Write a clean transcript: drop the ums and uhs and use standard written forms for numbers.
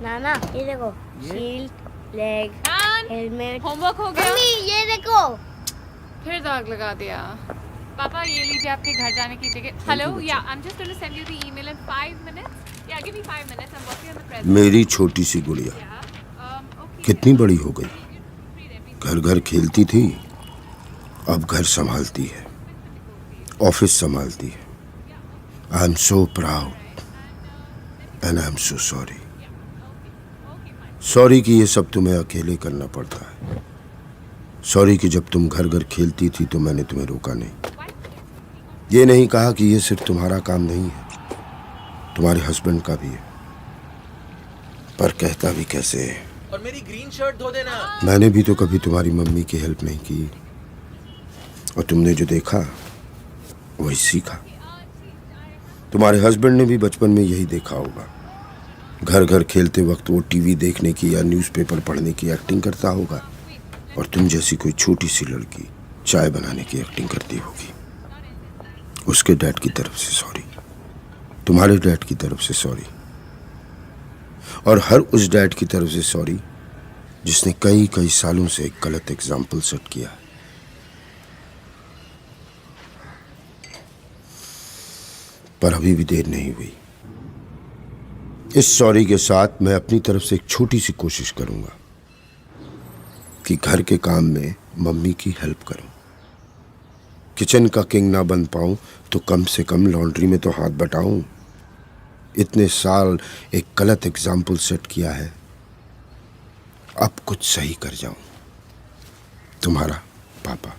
नाना ये देखो, shield, leg, helmet. Homework हो गया? मम्मी ये देखो। फिर दाग लगा दिया। पापा ये लीजिए आपके घर जाने की ticket. Hello, yeah I am just going to send you the email in 5 minutes. Yeah give me 5 minutes, I am working on the present. मेरी छोटी सी गुड़िया कितनी बड़ी हो गई। घर घर खेलती थी, अब घर संभालती है, ऑफिस संभालती है। I am so proud and I am so sorry. Sorry कि ये सब तुम्हें अकेले करना पड़ता है। सॉरी कि जब तुम घर घर खेलती थी तो मैंने तुम्हें रोका नहीं। ये नहीं कहा कि ये सिर्फ तुम्हारा काम नहीं है, तुम्हारे हस्बैंड का भी है। पर कहता भी कैसे है। और मेरी ग्रीन शर्ट धो देना। मैंने भी तो कभी तुम्हारी मम्मी की हेल्प नहीं की, और तुमने जो देखा वही सीखा। तुम्हारे हस्बैंड ने भी बचपन में यही देखा होगा। घर घर खेलते वक्त वो टीवी देखने की या न्यूज़पेपर पढ़ने की एक्टिंग करता होगा, और तुम जैसी कोई छोटी सी लड़की चाय बनाने की एक्टिंग करती होगी। उसके डैड की तरफ से सॉरी, तुम्हारे डैड की तरफ से सॉरी, और हर उस डैड की तरफ से सॉरी जिसने कई कई सालों से एक गलत एग्जाम्पल सेट किया। पर अभी भी देर नहीं हुई। इस सॉरी के साथ मैं अपनी तरफ से एक छोटी सी कोशिश करूंगा कि घर के काम में मम्मी की हेल्प करूं। किचन का किंग ना बन पाऊं तो कम से कम लॉन्ड्री में तो हाथ बटाऊं। इतने साल एक गलत एग्जाम्पल सेट किया है, अब कुछ सही कर जाऊं। तुम्हारा पापा।